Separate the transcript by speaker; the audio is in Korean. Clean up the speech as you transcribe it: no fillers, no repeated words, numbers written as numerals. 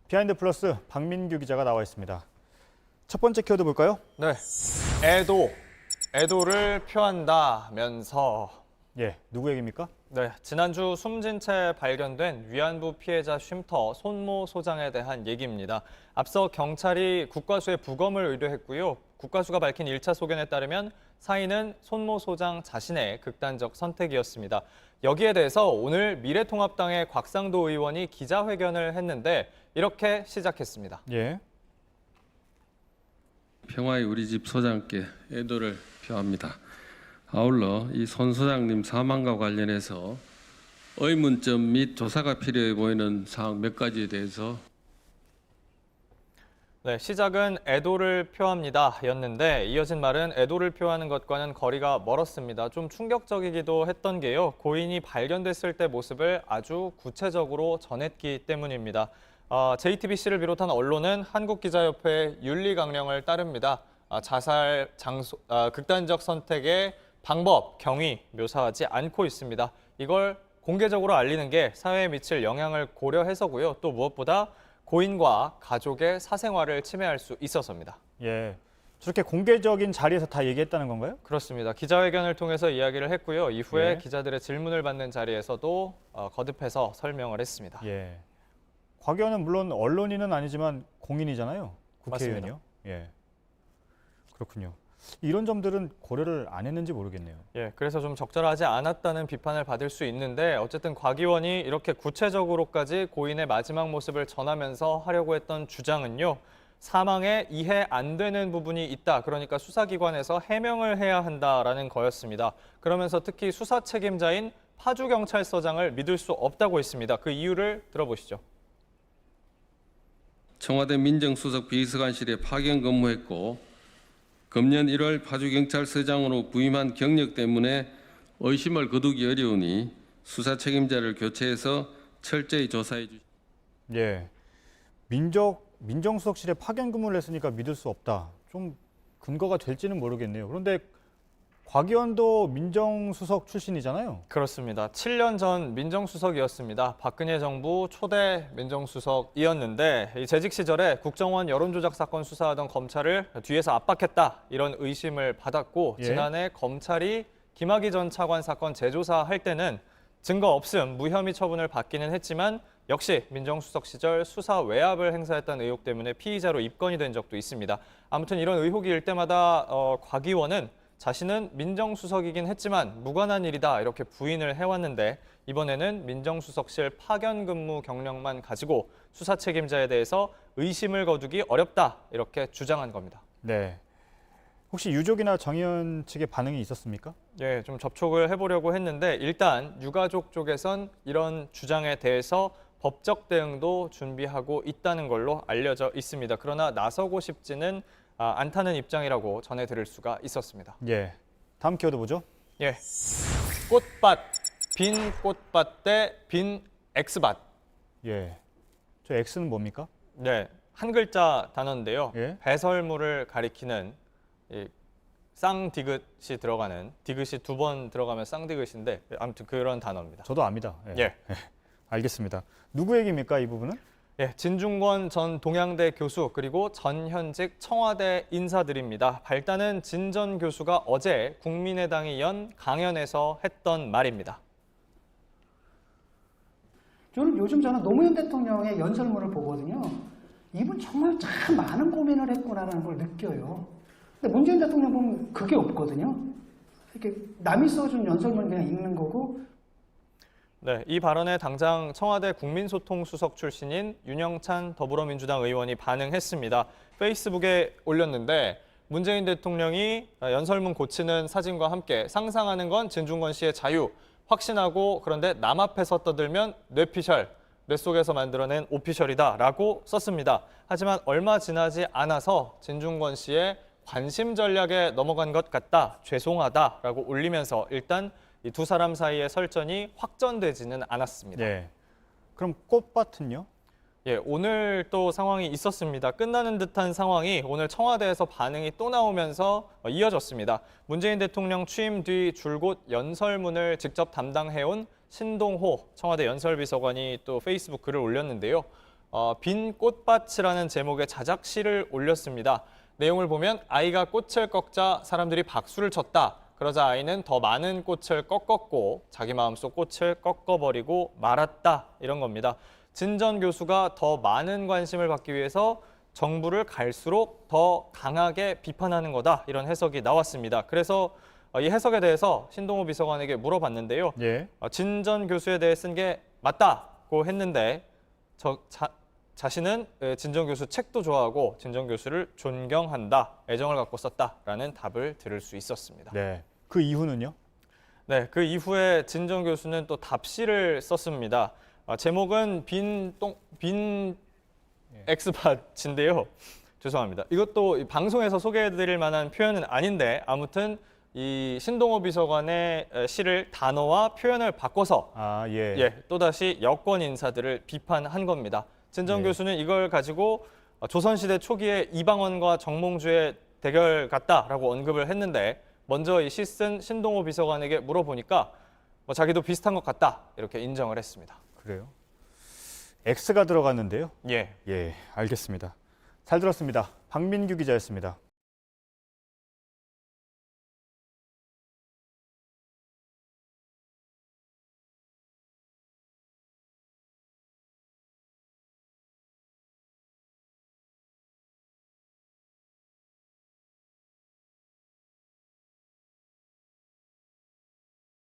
Speaker 1: 비하인드 플러스 박민규 기자가 나와 있습니다. 첫 번째 키워드 볼까요?
Speaker 2: 네, 애도를 표한다면서.
Speaker 1: 예, 누구 얘기입니까?
Speaker 2: 네, 지난주 숨진 채 발견된 위안부 피해자 쉼터 손모 소장에 대한 얘기입니다. 앞서 경찰이 국과수에 부검을 의뢰했고요. 국과수가 밝힌 1차 소견에 따르면 사인은 손모 소장 자신의 극단적 선택이었습니다. 여기에 대해서 오늘 미래통합당의 곽상도 의원이 기자회견을 했는데 이렇게 시작했습니다.
Speaker 1: 예.
Speaker 3: 평화의 우리 집 소장께 애도를 표합니다. 아울러 이 손 소장님 사망과 관련해서 의문점 및 조사가 필요해 보이는 사항 몇 가지에 대해서
Speaker 2: 네, 시작은 애도를 표합니다 였는데 이어진 말은 애도를 표하는 것과는 거리가 멀었습니다. 좀 충격적이기도 했던 게요. 고인이 발견됐을 때 모습을 아주 구체적으로 전했기 때문입니다. JTBC를 비롯한 언론은 한국기자협회의 윤리강령을 따릅니다. 자살 장소, 극단적 선택의 방법, 경위 묘사하지 않고 있습니다. 이걸 공개적으로 알리는 게 사회에 미칠 영향을 고려해서고요. 또 무엇보다 고인과 가족의 사생활을 침해할 수 있어서입니다.
Speaker 1: 예. 저렇게 공개적인 자리에서 다 얘기했다는 건가요?
Speaker 2: 그렇습니다. 기자회견을 통해서 이야기를 했고요. 이후에
Speaker 1: 예.
Speaker 2: 기자들의 질문을 받는 자리에서도 거듭해서 설명을 했습니다.
Speaker 1: 예. 곽 의원은 물론 언론인은 아니지만 공인이잖아요. 국회의원이요. 예. 그렇군요. 이런 점들은 고려를 안 했는지 모르겠네요.
Speaker 2: 예, 그래서 좀 적절하지 않았다는 비판을 받을 수 있는데 어쨌든 곽 의원이 이렇게 구체적으로까지 고인의 마지막 모습을 전하면서 하려고 했던 주장은요. 사망에 이해 안 되는 부분이 있다. 그러니까 수사기관에서 해명을 해야 한다라는 거였습니다. 그러면서 특히 수사 책임자인 파주경찰서장을 믿을 수 없다고 했습니다. 그 이유를 들어보시죠.
Speaker 3: 청와대 민정수석 비서관실에 파견 근무했고 금년 1월 파주경찰서장으로 부임한 경력 때문에 의심을 거두기 어려우니 수사 책임자를 교체해서 철저히 조사해 주십시오.
Speaker 1: 예. 민정수석실에 파견 근무를 했으니까 믿을 수 없다. 좀 근거가 될지는 모르겠네요. 그런데 곽 의원도 민정수석 출신이잖아요.
Speaker 2: 그렇습니다. 7년 전 민정수석이었습니다. 박근혜 정부 초대 민정수석이었는데 이 재직 시절에 국정원 여론조작 사건 수사하던 검찰을 뒤에서 압박했다 이런 의심을 받았고
Speaker 1: 예.
Speaker 2: 지난해 검찰이 김학의 전 차관 사건 재조사할 때는 증거 없음 무혐의 처분을 받기는 했지만 역시 민정수석 시절 수사 외압을 행사했다는 의혹 때문에 피의자로 입건이 된 적도 있습니다. 아무튼 이런 의혹이 일 때마다 곽 의원은 자신은 민정수석이긴 했지만 무관한 일이다 이렇게 부인을 해왔는데 이번에는 민정수석실 파견 근무 경력만 가지고 수사 책임자에 대해서 의심을 거두기 어렵다 이렇게 주장한 겁니다.
Speaker 1: 네. 혹시 유족이나 정 의원 측의 반응이 있었습니까?
Speaker 2: 예, 좀 접촉을 해보려고 했는데 일단 유가족 쪽에선 이런 주장에 대해서 법적 대응도 준비하고 있다는 걸로 알려져 있습니다. 그러나 나서고 싶지는 않다는 입장이라고 전해 들을 수가 있었습니다.
Speaker 1: 예. 다음 키워드 보죠.
Speaker 2: 예, 꽃밭, 빈 꽃밭 대 빈 X밭.
Speaker 1: 예. 저 X는 뭡니까?
Speaker 2: 네, 한 글자 단어인데요.
Speaker 1: 예.
Speaker 2: 배설물을 가리키는 이 쌍디귿이 들어가는 디귿이 두 번 들어가면 쌍디귿인데 아무튼 그런 단어입니다.
Speaker 1: 저도 압니다.
Speaker 2: 예.
Speaker 1: 알겠습니다. 누구 얘기입니까, 이 부분은?
Speaker 2: 예, 진중권 전 동양대 교수 그리고 전현직 청와대 인사들입니다. 발단은 진 전 교수가 어제 국민의당이 연 강연에서 했던 말입니다.
Speaker 4: 요즘 저는 노무현 대통령의 연설문을 보거든요. 이분 정말 참 많은 고민을 했구나라는 걸 느껴요. 근데 문재인 대통령 보면 그게 없거든요. 이렇게 남이 써준 연설문 그냥 읽는 거고.
Speaker 2: 네, 이 발언에 당장 청와대 국민소통수석 출신인 윤영찬 더불어민주당 의원이 반응했습니다. 페이스북에 올렸는데 문재인 대통령이 연설문 고치는 사진과 함께 상상하는 건 진중권 씨의 자유, 확신하고 그런데 남 앞에서 떠들면 뇌피셜, 뇌 속에서 만들어낸 오피셜이다라고 썼습니다. 하지만 얼마 지나지 않아서 진중권 씨의 관심 전략에 넘어간 것 같다, 죄송하다라고 올리면서 일단 이 두 사람 사이의 설전이 확전되지는 않았습니다.
Speaker 1: 예. 그럼 꽃밭은요?
Speaker 2: 예, 오늘 또 상황이 있었습니다. 끝나는 듯한 상황이 오늘 청와대에서 반응이 또 나오면서 이어졌습니다. 문재인 대통령 취임 뒤 줄곧 연설문을 직접 담당해온 신동호 청와대 연설비서관이 또 페이스북 글을 올렸는데요. 빈 꽃밭이라는 제목의 자작시를 올렸습니다. 내용을 보면 아이가 꽃을 꺾자 사람들이 박수를 쳤다. 그러자 아이는 더 많은 꽃을 꺾었고 자기 마음속 꽃을 꺾어버리고 말았다. 이런 겁니다. 진 전 교수가 더 많은 관심을 받기 위해서 정부를 갈수록 더 강하게 비판하는 거다. 이런 해석이 나왔습니다. 그래서 이 해석에 대해서 신동호 비서관에게 물어봤는데요.
Speaker 1: 예.
Speaker 2: 진 전 교수에 대해 쓴 게 맞다고 했는데 자신은 진 전 교수 책도 좋아하고 진 전 교수를 존경한다, 애정을 갖고 썼다라는 답을 들을 수 있었습니다.
Speaker 1: 네. 그 이후는요?
Speaker 2: 네, 그 이후에 진 전 교수는 또 답시를 썼습니다. 제목은 빈 엑스팟인데요. 죄송합니다. 이것도 방송에서 소개해드릴 만한 표현은 아닌데 아무튼 이 신동호 비서관의 시를 단어와 표현을 바꿔서 또다시 여권 인사들을 비판한 겁니다. 진 전 교수는 이걸 가지고 조선시대 초기에 이방원과 정몽주의 대결 같다라고 언급을 했는데 먼저 이 시 쓴 신동호 비서관에게 물어보니까 자기도 비슷한 것 같다 이렇게 인정을 했습니다.
Speaker 1: 그래요? X가 들어갔는데요.
Speaker 2: 예.
Speaker 1: 예, 알겠습니다. 잘 들었습니다. 박민규 기자였습니다.